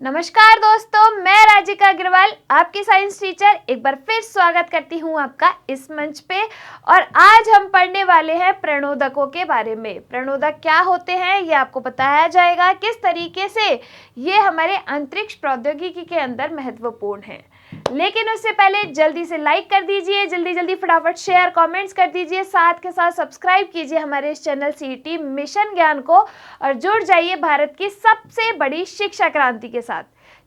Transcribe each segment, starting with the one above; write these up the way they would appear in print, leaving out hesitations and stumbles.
नमस्कार दोस्तों, मैं राजिका अग्रवाल आपकी साइंस टीचर एक बार फिर स्वागत करती हूं आपका इस मंच पे। और आज हम पढ़ने वाले हैं प्रणोदकों के बारे में। प्रणोदक क्या होते हैं ये आपको बताया जाएगा, किस तरीके से ये हमारे अंतरिक्ष प्रौद्योगिकी के अंदर महत्वपूर्ण है। लेकिन उससे पहले जल्दी से लाइक कर दीजिए, जल्दी फटाफट शेयर कमेंट्स कर दीजिए, साथ के साथ सब्सक्राइब कीजिए हमारे इस चैनल सीईटी मिशन ज्ञान को और जुड़ जाइए भारत की सबसे बड़ी शिक्षा क्रांति के साथ।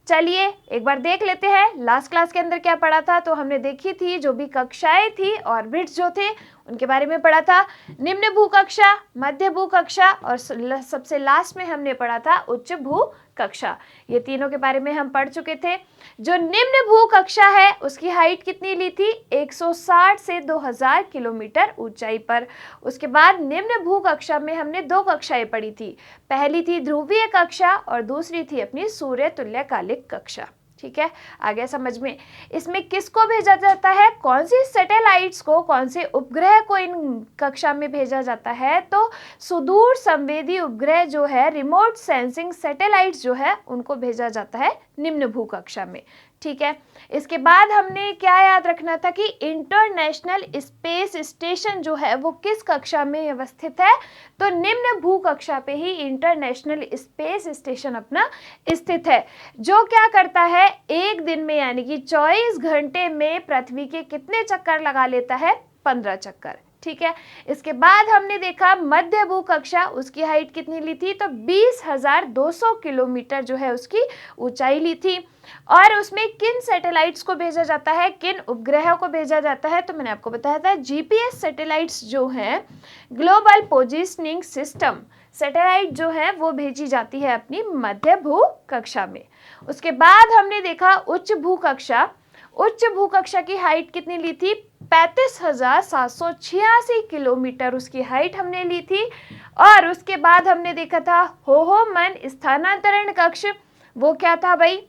चलिए एक बार देख लेते हैं लास्ट क्लास के अंदर क्या पढ़ा था। तो हमने देखी थी जो भी कक्षाएं थी, ऑर्बिट्स जो थे उनके बारे में पढ़ा था। निम्न भू कक्षा, मध्य भू कक्षा और सबसे लास्ट में हमने पढ़ा था उच्च भू कक्षा। ये तीनों के बारे में हम पढ़ चुके थे। जो निम्न भू कक्षा है उसकी हाइट कितनी ली थी? 160 से 2000 किलोमीटर ऊंचाई पर। उसके बाद निम्न भू कक्षा में हमने दो कक्षाएं पढ़ी थी। पहली थी ध्रुवीय कक्षा और दूसरी थी अपनी सूर्य तुल्यकालिक कक्षा। ठीक है, आ गया समझ में। इसमें किसको भेजा जाता है, कौन सी सैटेलाइट्स को, कौन से उपग्रह को इन कक्षा में भेजा जाता है? तो सुदूर संवेदी उपग्रह जो है, रिमोट सेंसिंग सैटेलाइट्स जो है, उनको भेजा जाता है निम्न भू कक्षा में। ठीक है, इसके बाद हमने क्या याद रखना था कि इंटरनेशनल स्पेस स्टेशन जो है वो किस कक्षा में अवस्थित है? तो निम्न भू कक्षा पे ही इंटरनेशनल स्पेस स्टेशन अपना स्थित है, जो क्या करता है एक दिन में यानी कि 24 घंटे में पृथ्वी के कितने चक्कर लगा लेता है? 15 चक्कर। ठीक है, इसके बाद हमने देखा मध्य भू कक्षा, उसकी हाइट कितनी ली थी? तो 20,200 किलोमीटर जो है उसकी ऊंचाई ली थी। और उसमें किन सैटेलाइट्स को भेजा जाता है, किन उपग्रहों को भेजा जाता है? तो मैंने आपको बताया था जीपीएस सैटेलाइट्स जो हैं, ग्लोबल पोजिशनिंग सिस्टम सैटेलाइट जो है वो भेजी जाती है अपनी मध्य भू कक्षा में। उसके बाद हमने देखा उच्च भू कक्षा। उच्च भू कक्षा की हाइट कितनी ली थी? 35,786 किलोमीटर उसकी हाइट हमने ली थी। और उसके बाद हमने देखा था होहोमन स्थानांतरण कक्ष। वो क्या था भाई?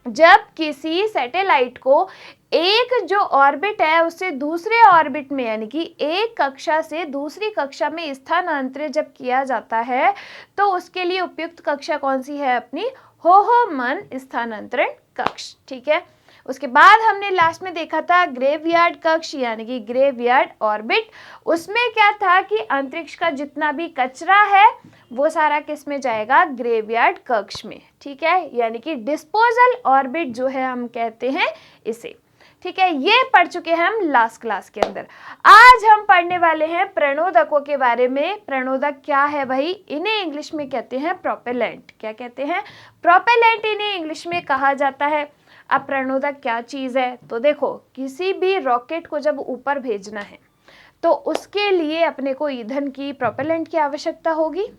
जब किसी सैटेलाइट को एक जो ऑर्बिट है उससे दूसरे ऑर्बिट में यानी कि एक कक्षा से दूसरी कक्षा में स्थानांतरित जब किया जाता है तो उसके लिए उपयुक्त कक्षा कौन सी है? अपनी होहोमन स्थानांतरण कक्ष। ठीक है, उसके बाद हमने लास्ट में देखा था ग्रेवयार्ड कक्ष यानी कि ग्रेवयार्ड ऑर्बिट। उसमें क्या था कि अंतरिक्ष का जितना भी कचरा है वो सारा किस में जाएगा? ग्रेवयार्ड कक्ष में। ठीक है, यानी कि डिस्पोजल ऑर्बिट जो है हम कहते हैं इसे। ठीक है, ये पढ़ चुके हैं हम लास्ट क्लास के अंदर। आज हम पढ़ने वाले हैं प्रणोदकों के बारे में। प्रणोदक क्या है भाई? इन्हें इंग्लिश में कहते हैं प्रोपेलेंट। क्या कहते हैं? प्रोपेलेंट इन्हें इंग्लिश में कहा जाता है। अब प्रणोदक क्या चीज़ है? तो देखो, किसी भी रॉकेट को जब ऊपर भेजना है तो उसके लिए अपने को ईंधन की, प्रोपेलेंट की आवश्यकता होगी।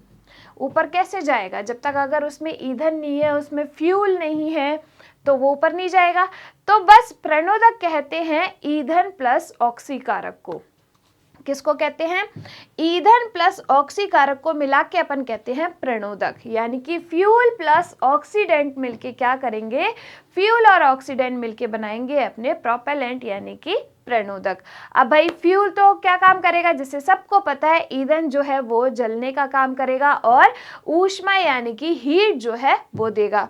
ऊपर कैसे जाएगा? जब तक अगर उसमें ईंधन नहीं है, उसमें फ्यूल नहीं है तो वो ऊपर नहीं जाएगा। तो बस प्रणोदक कहते हैं ईंधन प्लस ऑक्सीकारक को। किसको कहते हैं? ईंधन प्लस ऑक्सीकारक को मिला के अपन कहते हैं प्रणोदक। यानी कि फ्यूल प्लस ऑक्सीडेंट मिलके क्या करेंगे? फ्यूल और ऑक्सीडेंट मिलके बनाएंगे अपने प्रोपेलेंट यानी कि प्रणोदक। अब भाई फ्यूल तो क्या काम करेगा? जिसे सबको पता है, ईंधन जो है वो जलने का काम करेगा और ऊष्मा यानी कि हीट जो है वो देगा।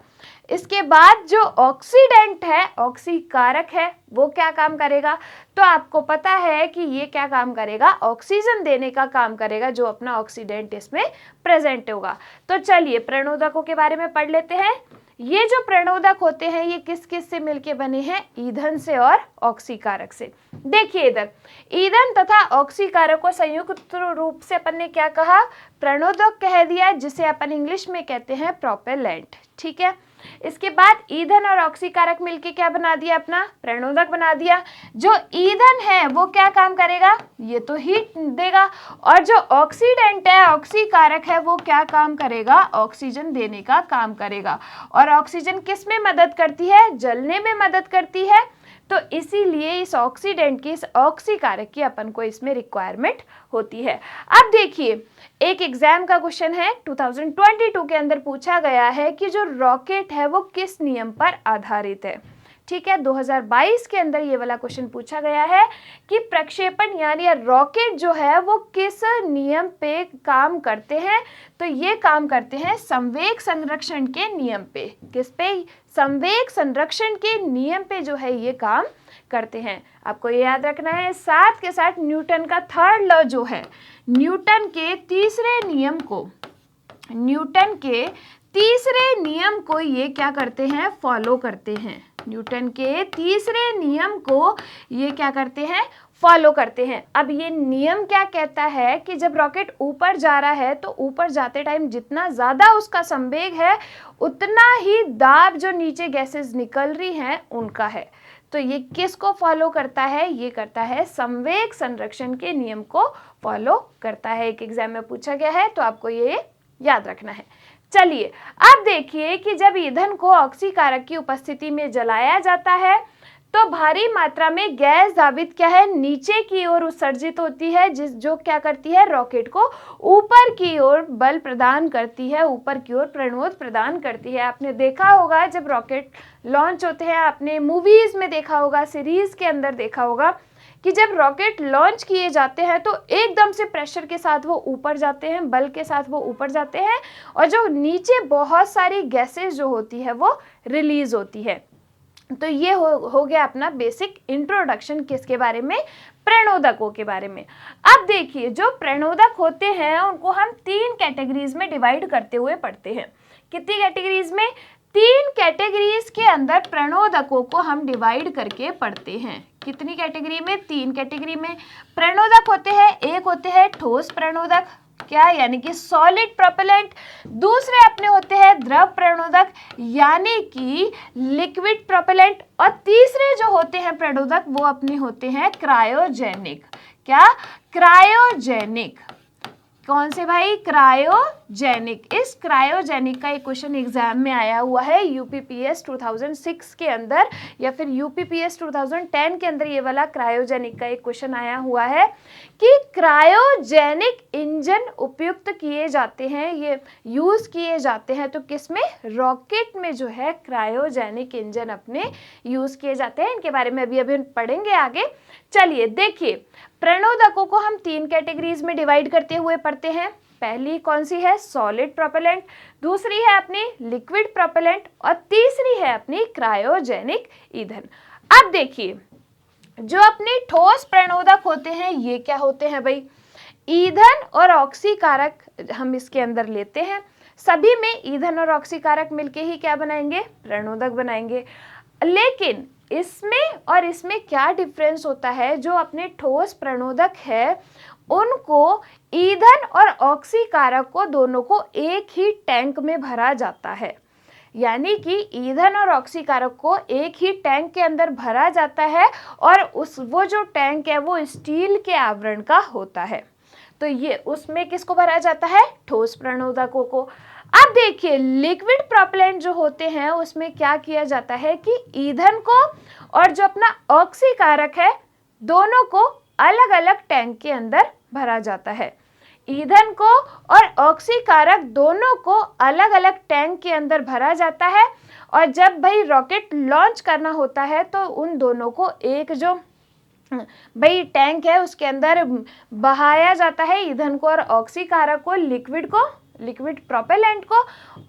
इसके बाद जो ऑक्सीडेंट है, ऑक्सीकारक है, वो क्या काम करेगा? तो आपको पता है कि ये क्या काम करेगा? ऑक्सीजन देने का काम करेगा, जो अपना ऑक्सीडेंट इसमें प्रेजेंट होगा। तो चलिए प्रणोदकों के बारे में पढ़ लेते हैं। ये जो प्रणोदक होते हैं ये किस किस से मिलके बने हैं? ईंधन से और ऑक्सीकारक से। देखिए इधर, ईंधन तथा ऑक्सीकारक को संयुक्त रूप से अपन ने क्या कहा? प्रणोदक कह दिया, जिसे अपन इंग्लिश में कहते हैं प्रोपेलेंट। ठीक है, इसके बाद ईंधन और ऑक्सीकारक मिलके क्या बना दिया? अपना प्रणोदक बना दिया। जो ईंधन है वो क्या काम करेगा? ये तो हीट देगा। और जो ऑक्सीडेंट है, ऑक्सीकारक है, वो क्या काम करेगा? ऑक्सीजन देने का काम करेगा। और ऑक्सीजन किस में मदद करती है? जलने में मदद करती है। तो इसीलिए इस ऑक्सीडेंट की, इस ऑक्सीकारक की अपन को इसमें रिक्वायरमेंट होती है। अब देखिए, एक एग्जाम का क्वेश्चन है 2022 के अंदर पूछा गया है कि जो रॉकेट है वो किस नियम पर आधारित है। ठीक है, 2022 के अंदर ये वाला क्वेश्चन पूछा गया है कि प्रक्षेपण यानी रॉकेट जो है वो किस नियम पे काम करते हैं। तो ये काम करते हैं संवेग संरक्षण के नियम पे। किस पे? संवेग संरक्षण के नियम पे जो है ये काम करते हैं। आपको ये याद रखना है। साथ के साथ न्यूटन का थर्ड लॉ जो है, न्यूटन के तीसरे नियम को ये क्या करते हैं? फॉलो करते हैं। न्यूटन के तीसरे नियम को ये क्या करते हैं? फॉलो करते हैं। अब ये नियम क्या कहता है कि जब रॉकेट ऊपर जा रहा है तो ऊपर जाते टाइम जितना ज़्यादा उसका संवेग है उतना ही दाब जो नीचे गैसेस निकल रही हैं उनका है। तो ये किसको फॉलो करता है? ये करता है संवेग संरक्षण के नियम को फॉलो करता है। एक एग्जाम में पूछा गया है तो आपको ये याद रखना है। चलिए अब देखिए कि जब ईंधन को ऑक्सीकारक की उपस्थिति में जलाया जाता है तो भारी मात्रा में गैस धावित क्या है? नीचे की ओर उत्सर्जित होती है, जो क्या करती है? रॉकेट को ऊपर की ओर बल प्रदान करती है, ऊपर की ओर प्रणोद प्रदान करती है। आपने देखा होगा जब रॉकेट लॉन्च होते हैं, आपने मूवीज में देखा होगा, सीरीज के अंदर देखा होगा कि जब रॉकेट लॉन्च किए जाते हैं तो एकदम से प्रेशर के साथ वो ऊपर जाते हैं, बल के साथ वो ऊपर जाते हैं और जो नीचे बहुत सारी गैसेस जो होती है वो रिलीज होती है। तो ये हो गया अपना बेसिक इंट्रोडक्शन किसके बारे में? प्रणोदकों के बारे में। अब देखिए जो प्रणोदक होते हैं उनको हम 3 कैटेगरीज में डिवाइड करते हुए पढ़ते हैं। कितनी कैटेगरीज में? 3 कैटेगरीज के अंदर प्रणोदकों को हम डिवाइड करके पढ़ते हैं। कितनी कैटेगरी में? 3 कैटेगरी में प्रणोदक होते हैं। एक होते हैं ठोस प्रणोदक, क्या यानी कि सॉलिड प्रोपेलेंट। दूसरे अपने होते हैं द्रव प्रणोदक यानी कि लिक्विड प्रोपेलेंट। और तीसरे जो होते हैं प्रणोदक वो अपने होते हैं क्रायोजेनिक। क्या? क्रायोजेनिक। कौन से भाई? क्रायोजेनिक। इस क्रायोजेनिक का एक क्वेश्चन एग्जाम में आया हुआ है यूपीपीएस 2006 के अंदर या फिर यूपीपीएस 2010 के अंदर। ये वाला क्रायोजेनिक का एक क्वेश्चन आया हुआ है कि क्रायोजेनिक इंजन उपयुक्त किए जाते हैं, ये यूज किए जाते हैं तो किसमें? रॉकेट में जो है क्रायोजेनिक इंजन अपने यूज किए जाते हैं। इनके बारे में अभी पढ़ेंगे आगे। चलिए देखिए प्रणोदकों को हम 3 कैटेगरीज में डिवाइड करते हुए पढ़ते हैं। पहली कौन सी है? Solid propellant. दूसरी है अपनी लिक्विड प्रोपेलेंट और तीसरी है अपनी क्रायोजेनिक ईंधन। अब देखिए जो अपने ठोस प्रणोदक होते हैं ये क्या होते हैं भाई? ईंधन और ऑक्सीकारक हम इसके अंदर लेते हैं। सभी में ईंधन और ऑक्सीकारक मिलके ही क्या बनाएंगे? प्रणोदक बनाएंगे। लेकिन इसमें और इसमें क्या डिफरेंस होता है? जो अपने ठोस प्रणोदक है उनको ईंधन और ऑक्सीकारक को दोनों को एक ही टैंक में भरा जाता है। यानी कि ईंधन और ऑक्सीकारक को एक ही टैंक के अंदर भरा जाता है और वो जो टैंक है वो स्टील के आवरण का होता है। तो ये उसमें किसको भरा जाता है? ठोस प्रणोदकों को। अब देखिए लिक्विड प्रोपेलेंट जो होते हैं उसमें क्या किया जाता है कि ईंधन को और जो अपना ऑक्सीकारक है दोनों को अलग अलग टैंक के अंदर भरा जाता है। ईंधन को और ऑक्सीकारक दोनों को अलग अलग टैंक के अंदर भरा जाता है और जब भाई रॉकेट लॉन्च करना होता है तो उन दोनों को एक जो भाई टैंक है उसके अंदर बहाया जाता है, ईंधन को और ऑक्सीकारक को, लिक्विड प्रोपेलेंट को,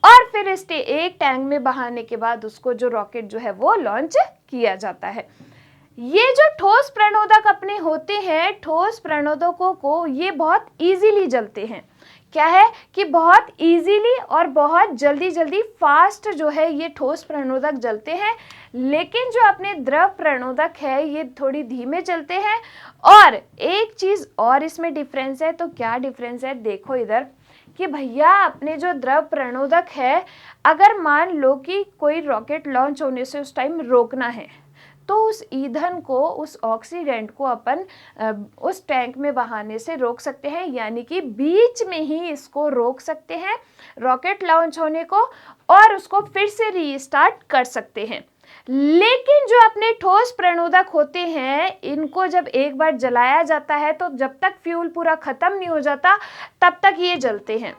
और फिर एक टैंक में बहाने के बाद उसको जो रॉकेट जो है वो लॉन्च किया जाता है। ये जो ठोस प्रणोदक अपने होते हैं, ठोस प्रणोदकों को ये बहुत इजीली जलते हैं। क्या है कि बहुत इजीली और बहुत जल्दी फास्ट जो है ये ठोस प्रणोदक जलते हैं। लेकिन जो अपने द्रव प्रणोदक है ये थोड़ी धीमे चलते हैं। और एक चीज और इसमें डिफरेंस है। तो क्या डिफरेंस है? देखो इधर कि भैया अपने जो द्रव प्रणोदक है अगर मान लो कि कोई रॉकेट लॉन्च होने से उस टाइम रोकना है तो उस ईंधन को, उस ऑक्सीडेंट को अपन उस टैंक में बहाने से रोक सकते हैं। यानी कि बीच में ही इसको रोक सकते हैं रॉकेट लॉन्च होने को और उसको फिर से रीस्टार्ट कर सकते हैं। लेकिन जो अपने ठोस प्रणोदक होते हैं इनको जब एक बार जलाया जाता है तो जब तक फ्यूल पूरा खत्म नहीं हो जाता तब तक ये जलते हैं।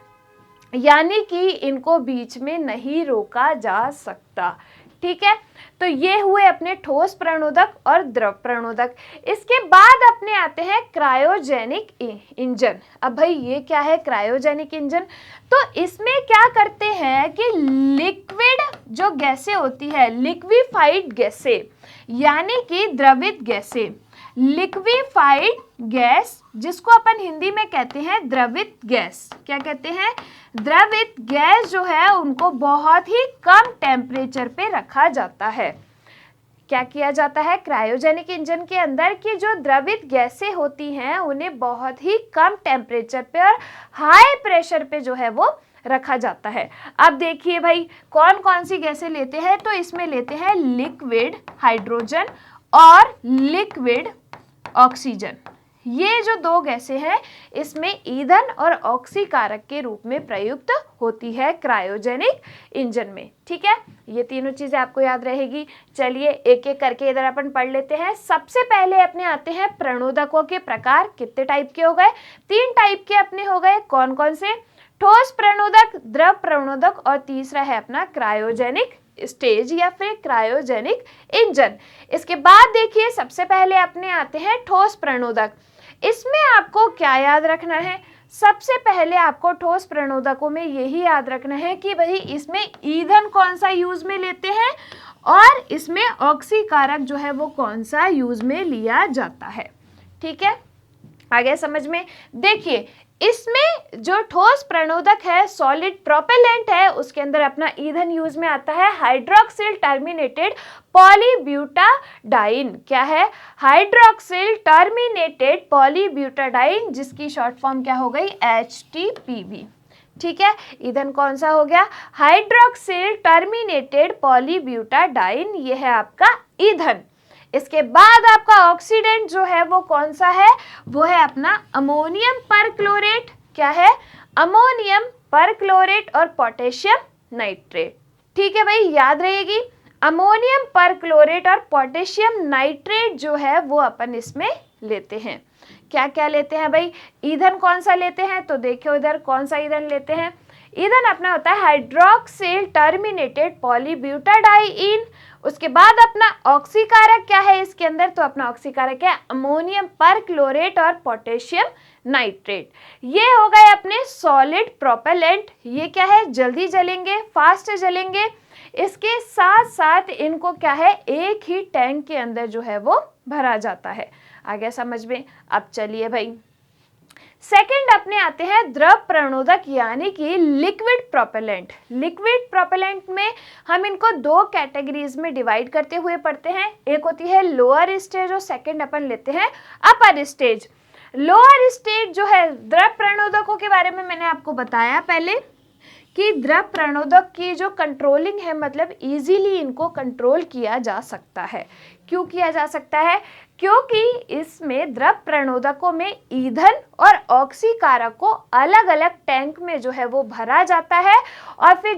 यानी कि इनको बीच में नहीं रोका जा सकता। ठीक है, तो ये हुए अपने ठोस प्रणोदक और द्रव प्रणोदक। इसके बाद अपने आते हैं क्रायोजेनिक इंजन। अब भाई ये क्या है क्रायोजेनिक इंजन? तो इसमें क्या करते हैं कि लिक्विड जो गैसें होती है, लिक्विफाइड गैसें यानी कि द्रवित गैसें, लिक्विफाइड गैस जिसको अपन हिंदी में कहते हैं द्रवित गैस, क्या कहते हैं? द्रवित गैस जो है उनको बहुत ही कम टेम्परेचर पे रखा जाता है। क्या किया जाता है क्रायोजेनिक इंजन के अंदर कि जो द्रवित गैसें होती हैं उन्हें बहुत ही कम टेम्परेचर पे और हाई प्रेशर पे जो है वो रखा जाता है। अब देखिए भाई कौन कौन सी गैसें लेते हैं, तो इसमें लेते हैं लिक्विड हाइड्रोजन और लिक्विड ऑक्सीजन। ये जो दो गैसें हैं इसमें ईंधन और ऑक्सीकारक के रूप में प्रयुक्त होती है क्रायोजेनिक इंजन में। ठीक है, ये तीनों चीजें आपको याद रहेगी। चलिए एक एक करके इधर अपन पढ़ लेते हैं। सबसे पहले अपने आते हैं प्रणोदकों के प्रकार। कितने टाइप के हो गए? 3 टाइप के अपने हो गए। कौन कौन से? ठोस प्रणोदक, द्रव प्रणोदक और तीसरा है अपना क्रायोजेनिक स्टेज या फिर क्रायोजेनिक इंजन। इसके बाद देखिए सबसे पहले अपने आते हैं ठोस प्रणोदक। इसमें आपको क्या याद रखना है? सबसे पहले आपको ठोस प्रणोदकों में यही याद रखना है कि भाई इसमें ईंधन कौन सा यूज में लेते हैं और इसमें ऑक्सीकारक जो है वो कौन सा यूज में लिया जाता है। ठीक है, आगे समझ में। देखिए इसमें जो ठोस प्रणोदक है, सॉलिड प्रोपेलेंट है, उसके अंदर अपना ईंधन यूज में आता है हाइड्रोक्सिल टर्मिनेटेड पॉलीब्यूटाडाइन। क्या है? हाइड्रोक्सिल टर्मिनेटेड पॉलीब्यूटाडाइन, जिसकी शॉर्ट फॉर्म क्या हो गई? HTPB। ठीक है, ईंधन कौन सा हो गया? हाइड्रोक्सिल टर्मिनेटेड पॉलीब्यूटाडाइन, ये है आपका ईंधन। इसके बाद आपका ऑक्सीडेंट जो है वो कौन सा है? वो है अपना अमोनियम परक्लोरेट। क्या है? अमोनियम परक्लोरेट और पोटेशियम नाइट्रेट। ठीक है भाई, याद रहेगी। अमोनियम परक्लोरेट और पोटेशियम नाइट्रेट जो है वो अपन इसमें लेते हैं। क्या क्या लेते हैं भाई? ईंधन कौन सा लेते हैं? तो देखियो इधर कौन सा ईंधन लेते हैं। ईंधन अपना होता है हाइड्रोक्सिल टर्मिनेटेड पॉलीब्यूटाडाइन। उसके बाद अपना ऑक्सीकारक क्या है इसके अंदर? तो अपना ऑक्सीकारक है अमोनियम परक्लोरेट और पोटेशियम नाइट्रेट। ये हो गए अपने सॉलिड प्रोपेलेंट। ये क्या है? जल्दी जलेंगे, फास्ट जलेंगे। इसके साथ साथ इनको क्या है? एक ही टैंक के अंदर जो है वो भरा जाता है। आ गया समझ में? अब चलिए भाई सेकंड अपने आते हैं द्रव प्रणोदक यानी कि लिक्विड प्रोपेलेंट। लिक्विड प्रोपेलेंट में हम इनको 2 कैटेगरीज में डिवाइड करते हुए पढ़ते हैं। एक होती है लोअर स्टेज और सेकंड अपन लेते हैं अपर स्टेज। लोअर स्टेज जो है द्रव प्रणोदकों के बारे में मैंने आपको बताया पहले कि द्रव प्रणोदक की जो कंट्रोलिंग है, मतलब इजीली इनको कंट्रोल किया जा सकता है। क्यों किया जा सकता है? क्योंकि इसमें द्रव प्रणोदकों में ईंधन और ऑक्सीकारक को अलग अलग टैंक में जो है वो भरा जाता है और फिर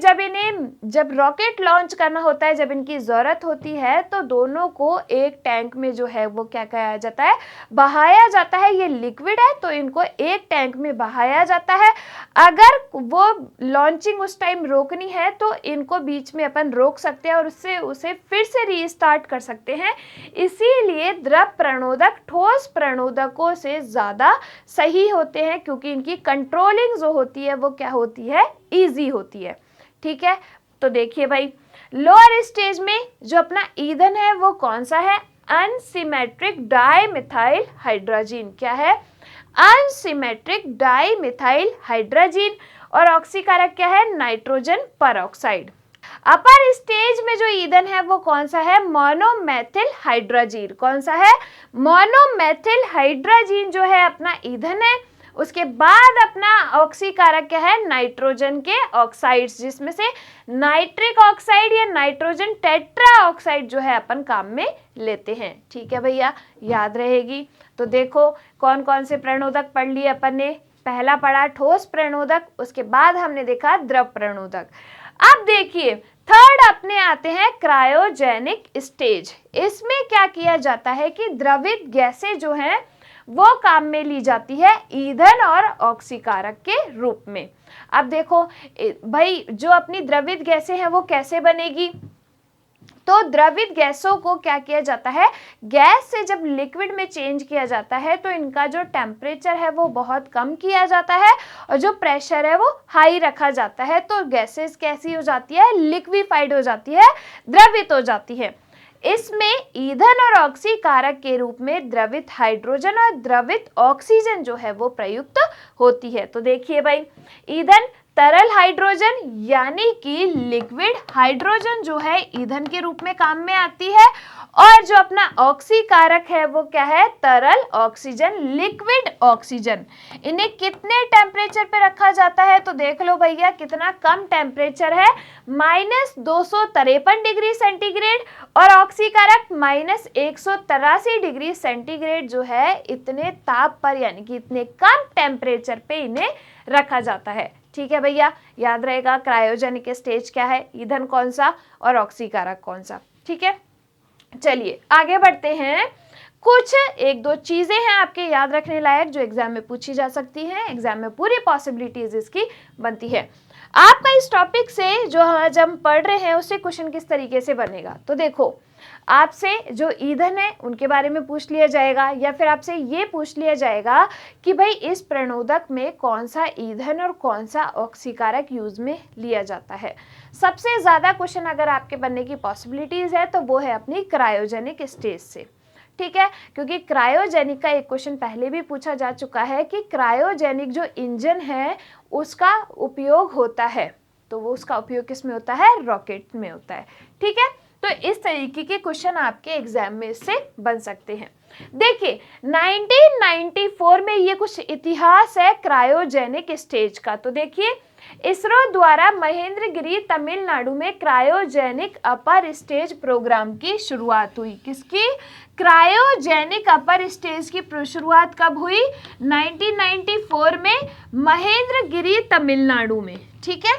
जब रॉकेट लॉन्च करना होता है, जब इनकी ज़रूरत होती है, तो दोनों को एक टैंक में जो है वो क्या किया जाता है? बहाया जाता है। ये लिक्विड है तो इनको एक टैंक में बहाया जाता है। अगर वो लॉन्चिंग उस टाइम रोकनी है तो इनको बीच में अपन रोक सकते हैं और उसे फिर से रीस्टार्ट कर सकते हैं। इसीलिए द्रव प्रणोदक ठोस प्रणोदकों से ज़्यादा सही होते हैं क्योंकि इनकी कंट्रोलिंग जो होती है वो क्या होती है? इजी होती है। ठीक है, तो देखिए भाई लोअर स्टेज में जो अपना ईंधन है वो कौन सा है? Unsymmetric dimethyl hydrogen. क्या है? Unsymmetric dimethyl hydrogen. और ऑक्सीकारक क्या है? Nitrogen peroxide. अपर स्टेज में जो ईंधन है वो कौन सा है? मोनोमेथिल हाइड्रोजन। कौन सा है? मोनोमेथिल हाइड्रोजन जो है अपना ईंधन है। उसके बाद अपना ऑक्सीकारक क्या है? नाइट्रोजन के ऑक्साइड्स, जिसमें से नाइट्रिक ऑक्साइड या नाइट्रोजन टेट्रा ऑक्साइड जो है अपन काम में लेते हैं। ठीक है भैया, याद रहेगी। तो देखो कौन कौन से प्रणोदक पढ़ लिए अपन ने। पहला पढ़ा ठोस प्रणोदक, उसके बाद हमने देखा द्रव प्रणोदक। अब देखिए थर्ड अपने आते हैं क्रायोजेनिक स्टेज। इसमें क्या किया जाता है कि द्रवित गैसें जो हैं वो काम में ली जाती है ईंधन और ऑक्सीकारक के रूप में। अब देखो भाई जो अपनी द्रवित गैसें हैं वो कैसे बनेगी? तो द्रवित गैसों को क्या किया जाता है, गैस से जब लिक्विड में चेंज किया जाता है तो इनका जो टेम्परेचर है वो बहुत कम किया जाता है और जो प्रेशर है वो हाई रखा जाता है। तो गैसेस कैसी हो जाती है, लिक्विफाइड हो जाती है, द्रवित हो जाती है। इसमें ईंधन और ऑक्सीकारक के रूप में द्रवित हाइड्रोजन और द्रवित ऑक्सीजन जो है वो प्रयुक्त होती है। तो देखिए भाई, ईंधन तरल हाइड्रोजन यानी कि लिक्विड हाइड्रोजन जो है ईंधन के रूप में काम में आती है, और जो अपना ऑक्सीकारक है वो क्या है, तरल ऑक्सीजन, लिक्विड ऑक्सीजन। इन्हें कितने टेम्परेचर पे रखा जाता है, तो देख लो भैया कितना कम टेम्परेचर है, -253 डिग्री सेंटीग्रेड, और ऑक्सीकारक -183 डिग्री सेंटीग्रेड जो है, इतने ताप पर यानी कि इतने कम टेम्परेचर पे इन्हें रखा जाता है। ठीक है भैया, याद रहेगा क्रायोजेनिक स्टेज क्या है, ईंधन कौन सा और ऑक्सीकारक कौन सा। ठीक है, चलिए आगे बढ़ते हैं। कुछ एक दो चीजें हैं आपके याद रखने लायक जो एग्जाम में पूछी जा सकती हैं, एग्जाम में पूरी पॉसिबिलिटीज इसकी बनती है। आपका इस टॉपिक से जो आज हम पढ़ रहे हैं उससे क्वेश्चन किस तरीके से बनेगा, तो देखो आपसे जो ईंधन है उनके बारे में पूछ लिया जाएगा, या फिर आपसे ये पूछ लिया जाएगा कि भाई इस प्रणोदक में कौन सा ईंधन और कौन सा ऑक्सीकारक यूज में लिया जाता है। सबसे ज्यादा क्वेश्चन अगर आपके बनने की पॉसिबिलिटीज है तो वो है अपनी क्रायोजेनिक स्टेज से। ठीक है, क्योंकि क्रायोजेनिक का एक क्वेश्चन पहले भी पूछा जा चुका है कि क्रायोजेनिक जो इंजन है उसका उपयोग होता है, तो वो उसका उपयोग किस में होता है, रॉकेट में होता है। ठीक है, तो इस तरीके के क्वेश्चन आपके एग्जाम में इससे बन सकते हैं। देखिए 1994 में ये कुछ इतिहास है क्रायोजेनिक स्टेज का। तो देखिए इसरो द्वारा महेंद्रगिरी तमिलनाडु में क्रायोजेनिक अपर स्टेज प्रोग्राम की शुरुआत हुई। किसकी, क्रायोजेनिक अपर स्टेज की शुरुआत कब हुई, 1994 में महेंद्रगिरी तमिलनाडु में। ठीक है,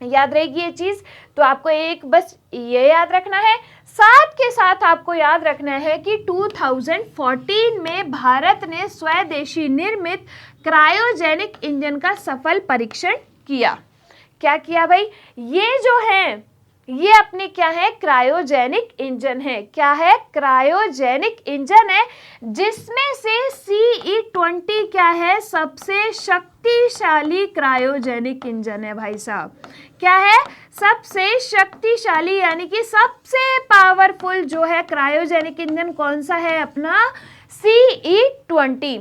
याद रहेगी ये चीज। तो आपको एक बस ये याद रखना है, साथ के साथ आपको याद रखना है कि 2014 में भारत ने स्वदेशी निर्मित क्रायोजेनिक इंजन का सफल परीक्षण किया। क्या किया भाई, ये जो है ये अपने क्या है, क्रायोजेनिक इंजन है। क्या है, क्रायोजेनिक इंजन है, जिसमें से CE-20 क्या है, सबसे शक्तिशाली क्रायोजेनिक इंजन है भाई साहब। क्या है, सबसे शक्तिशाली यानी कि सबसे पावरफुल जो है क्रायोजेनिक इंजन कौन सा है, अपना CE-20।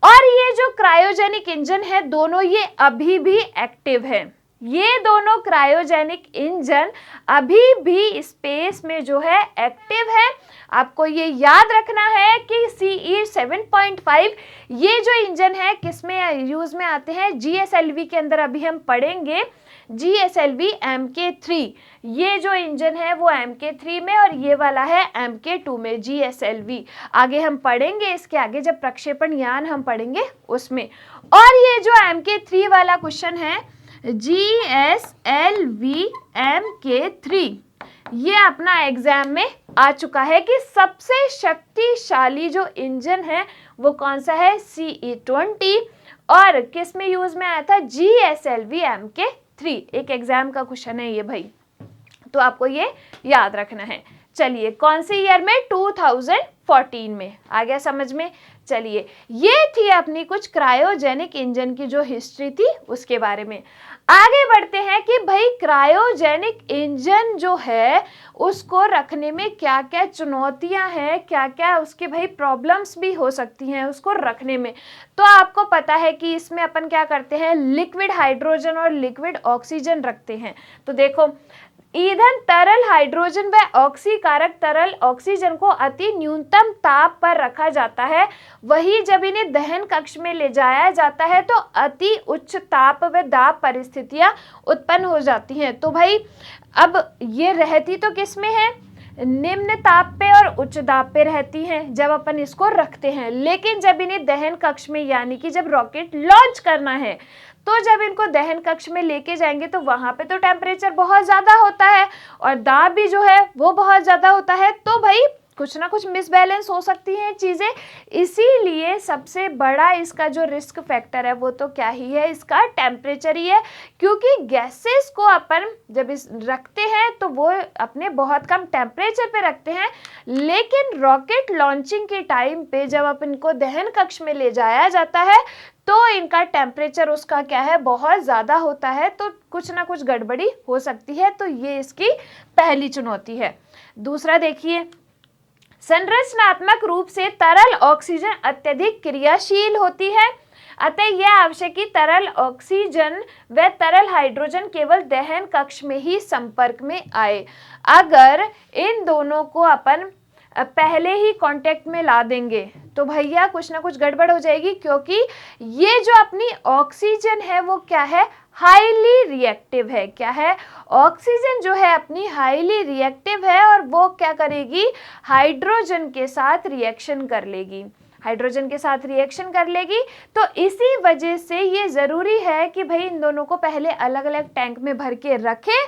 और ये जो क्रायोजेनिक इंजन है दोनों ये अभी भी एक्टिव है, ये दोनों क्रायोजेनिक इंजन अभी भी स्पेस में जो है एक्टिव है। आपको ये याद रखना है कि CE-7.5 ये जो इंजन है किस में यूज में आते हैं, GSLV के अंदर अभी हम पढ़ेंगे, GSLV MK3 ये जो इंजन है वो MK3 में, और ये वाला है MK2 में GSLV। आगे हम पढ़ेंगे, इसके आगे जब प्रक्षेपण यान हम पढ़ेंगे उसमें। और ये जो MK3 वाला क्वेश्चन है GSLV MK3 ये अपना एग्जाम में आ चुका है कि सबसे शक्तिशाली जो इंजन है वो कौन सा है, CE-20, और किस में यूज में आया था, GSLV MK3। एक एग्जाम का क्वेश्चन है ये भाई, तो आपको ये याद रखना है। चलिए कौन से ईयर में, 2014 में। आ गया समझ में। चलिए ये थी अपनी कुछ क्रायोजेनिक इंजन की जो हिस्ट्री थी उसके बारे में। आगे बढ़ते हैं कि भाई क्रायोजेनिक इंजन जो है उसको रखने में क्या क्या चुनौतियां हैं, क्या क्या उसके भाई प्रॉब्लम्स भी हो सकती हैं उसको रखने में। तो आपको पता है कि इसमें अपन क्या करते हैं, लिक्विड हाइड्रोजन और लिक्विड ऑक्सीजन रखते हैं। तो देखो ईंधन तरल हाइड्रोजन व ऑक्सीकारक तरल ऑक्सीजन को अति न्यूनतम ताप पर रखा जाता है, वही जब इन्हें दहन कक्ष में ले जाया जाता है तो अति उच्च ताप व दाब परिस्थितियां उत्पन्न हो जाती हैं। तो भाई अब ये रहती तो किस में है, निम्न ताप पे और उच्च दाब पे रहती हैं जब अपन इसको रखते हैं। लेकिन जब इन्हें दहन कक्ष में यानी कि जब रॉकेट लॉन्च करना है तो जब इनको दहन कक्ष में लेके जाएंगे तो वहां पे तो टेम्परेचर बहुत ज्यादा होता है और दाब भी जो है वो बहुत ज्यादा होता है। तो भाई कुछ ना कुछ मिसबैलेंस हो सकती हैं चीज़ें। इसीलिए सबसे बड़ा इसका जो रिस्क फैक्टर है वो तो क्या ही है, इसका टेम्परेचर ही है, क्योंकि गैसेस को अपन जब इस रखते हैं तो वो अपने बहुत कम टेम्परेचर पे रखते हैं, लेकिन रॉकेट लॉन्चिंग के टाइम पे जब अपन को दहन कक्ष में ले जाया जाता है तो इनका टेम्परेचर उसका क्या है, बहुत ज़्यादा होता है, तो कुछ ना कुछ गड़बड़ी हो सकती है। तो ये इसकी पहली चुनौती है। दूसरा देखिए, संरचनात्मक रूप से तरल ऑक्सीजन अत्यधिक क्रियाशील होती है, अतः यह आवश्यक कि तरल ऑक्सीजन व तरल हाइड्रोजन केवल दहन कक्ष में ही संपर्क में आए। अगर इन दोनों को अपन पहले ही कांटेक्ट में ला देंगे तो भैया कुछ ना कुछ गड़बड़ हो जाएगी, क्योंकि ये जो अपनी ऑक्सीजन है वो क्या है, हाईली रिएक्टिव है। क्या है, ऑक्सीजन जो है अपनी हाईली रिएक्टिव है और वो क्या करेगी, हाइड्रोजन के साथ रिएक्शन कर लेगी, हाइड्रोजन के साथ रिएक्शन कर लेगी। तो इसी वजह से ये ज़रूरी है कि भाई इन दोनों को पहले अलग अलग टैंक में भर के रखें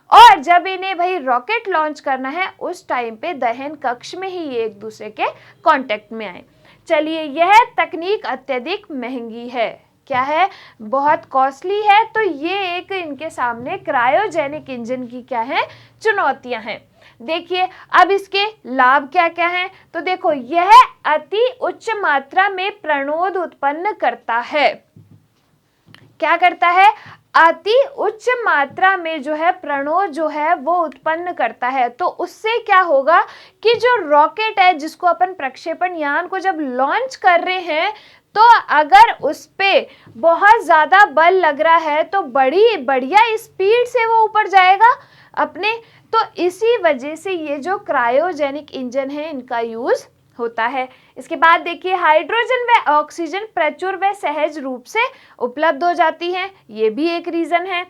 और जब इन्हें भाई रॉकेट लॉन्च करना है उस टाइम पे दहन कक्ष में ही ये एक दूसरे के कांटेक्ट में आए। चलिए, यह तकनीक अत्यधिक महंगी है, क्या है, बहुत कॉस्टली है। तो ये एक इनके सामने क्रायोजेनिक इंजन की क्या है, चुनौतियां हैं। देखिए अब इसके लाभ क्या क्या हैं, तो देखो यह अति उच्च मात्रा में प्रणोद उत्पन्न करता है। क्या करता है, अति उच्च मात्रा में जो है प्रणोद जो है वो उत्पन्न करता है। तो उससे क्या होगा कि जो रॉकेट है जिसको अपन प्रक्षेपण यान को जब लॉन्च कर रहे हैं तो अगर उस पे बहुत ज़्यादा बल लग रहा है तो बड़ी बढ़िया स्पीड से वो ऊपर जाएगा अपने। तो इसी वजह से ये जो क्रायोजेनिक इंजन है इनका यूज़ होता है। इसके बाद देखिए, हाइड्रोजन व ऑक्सीजन प्रचुर व सहज रूप से उपलब्ध हो जाती हैं, ये भी एक रीज़न है।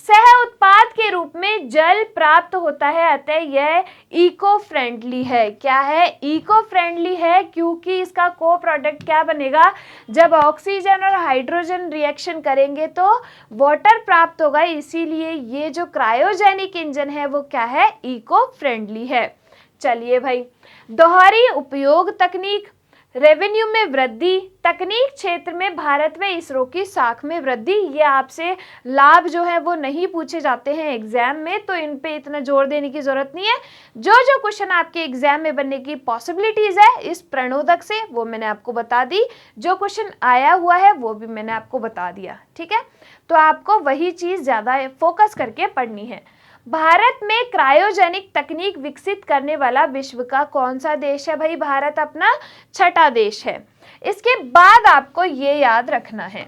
सह उत्पाद के रूप में जल प्राप्त होता है, अतः यह इको फ्रेंडली है। क्या है, इको फ्रेंडली है, क्योंकि इसका को प्रोडक्ट क्या बनेगा, जब ऑक्सीजन और हाइड्रोजन रिएक्शन करेंगे तो वाटर प्राप्त होगा। इसीलिए ये जो क्रायोजेनिक इंजन है वो क्या है, इको फ्रेंडली है। चलिए भाई, दोहरी उपयोग तकनीक, रेवेन्यू में वृद्धि, तकनीक क्षेत्र में भारत व इसरो की साख में वृद्धि। ये आपसे लाभ जो है वो नहीं पूछे जाते हैं एग्जाम में, तो इन पे इतना जोर देने की जरूरत नहीं है। जो जो क्वेश्चन आपके एग्जाम में बनने की पॉसिबिलिटीज है इस प्रणोदक से वो मैंने आपको बता दी, जो क्वेश्चन आया हुआ है वो भी मैंने आपको बता दिया, ठीक है। तो आपको वही चीज़ ज़्यादा फोकस करके पढ़नी है। भारत में क्रायोजेनिक तकनीक विकसित करने वाला विश्व का कौन सा देश है, भाई भारत अपना छठा देश है। इसके बाद आपको ये याद रखना है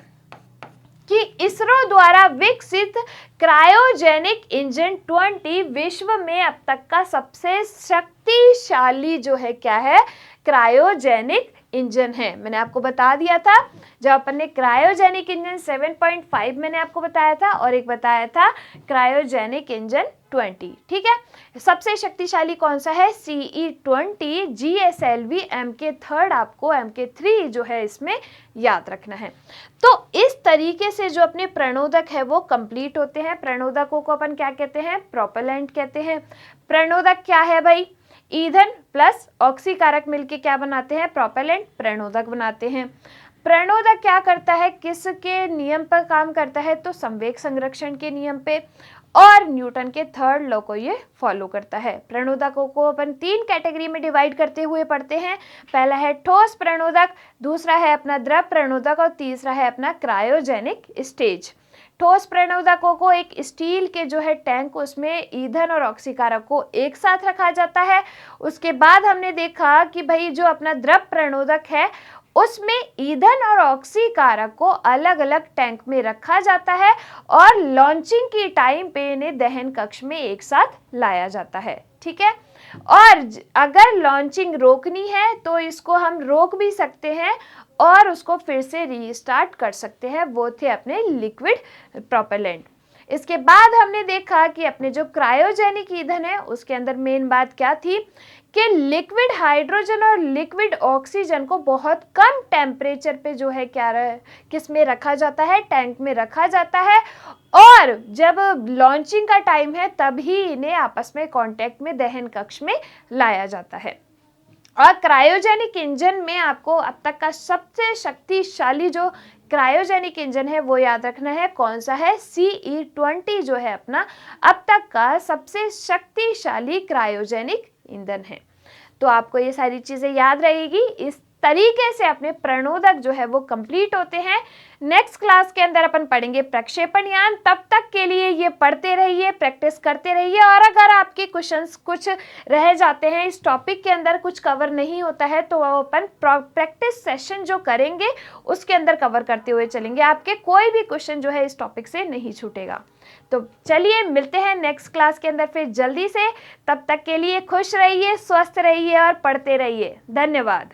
कि इसरो द्वारा विकसित क्रायोजेनिक इंजन 20 विश्व में अब तक का सबसे शक्तिशाली जो है क्या है, क्रायोजेनिक इंजन है। मैंने आपको बता दिया था जब अपन ने क्रायोजेनिक इंजन 7.5 मैंने आपको बताया था और एक बताया था क्रायोजेनिक इंजन 20, ठीक है। सबसे शक्तिशाली कौन सा है, CE-20 GSLV MK3, आपको MK3 जो है इसमें याद रखना है। तो इस तरीके से जो अपने प्रणोदक है वो कंप्लीट होते हैं। प्रणोदकों को अपन क्या कहते हैं, प्रोपेलेंट कहते हैं। प्रणोदक क्या है भाई, ईंधन प्लस ऑक्सीकारक मिलके क्या बनाते हैं, प्रोपेलेंट, प्रणोदक बनाते हैं। प्रणोदक क्या करता है, किसके नियम पर काम करता है, तो संवेग संरक्षण के नियम पे और न्यूटन के थर्ड लॉ को ये फॉलो करता है। प्रणोदकों को अपन 3 कैटेगरी में डिवाइड करते हुए पढ़ते हैं। पहला है ठोस प्रणोदक, दूसरा है अपना द्रव प्रणोदक और तीसरा है अपना क्रायोजेनिक स्टेज। ठोस प्रणोदकों को एक स्टील के जो है टैंक, उसमें ईंधन और ऑक्सीकारक को एक साथ रखा जाता है। उसके बाद हमने देखा कि भाई जो अपना द्रव प्रणोदक है उसमें ईंधन और ऑक्सीकारक को अलग अलग टैंक में रखा जाता है और लॉन्चिंग की टाइम पे इन्हें दहन कक्ष में एक साथ लाया जाता है, ठीक है। और अगर लॉन्चिंग रोकनी है तो इसको हम रोक भी सकते हैं और उसको फिर से रीस्टार्ट कर सकते हैं। वो थे अपने लिक्विड प्रोपेलेंट। इसके बाद हमने देखा कि अपने जो क्रायोजेनिक ईंधन है उसके अंदर मेन बात क्या थी कि लिक्विड हाइड्रोजन और लिक्विड ऑक्सीजन को बहुत कम टेम्परेचर पे जो है क्या किस में रखा जाता है, टैंक में रखा जाता है और जब लॉन्चिंग का टाइम है तभी इन्हें आपस में कांटेक्ट में दहन कक्ष में लाया जाता है। और क्रायोजेनिक इंजन में आपको अब तक का सबसे शक्तिशाली जो क्रायोजेनिक इंजन है वो याद रखना है, कौन सा है, CE-20 जो है अपना अब तक का सबसे शक्तिशाली क्रायोजेनिक ईंधन है। तो आपको ये सारी चीजें याद रहेगी। इस तरीके से अपने प्रणोदक जो है वो कंप्लीट होते हैं। नेक्स्ट क्लास के अंदर अपन पढ़ेंगे प्रक्षेपण यान। तब तक के लिए ये पढ़ते रहिए, प्रैक्टिस करते रहिए, और अगर आपके क्वेश्चंस कुछ रह जाते हैं, इस टॉपिक के अंदर कुछ कवर नहीं होता है, तो वो अपन प्रैक्टिस सेशन जो करेंगे उसके अंदर कवर करते हुए चलेंगे। आपके कोई भी क्वेश्चन जो है इस टॉपिक से नहीं छूटेगा। तो चलिए मिलते हैं नेक्स्ट क्लास के अंदर फिर जल्दी से। तब तक के लिए खुश रहिए, स्वस्थ रहिए और पढ़ते रहिए। धन्यवाद।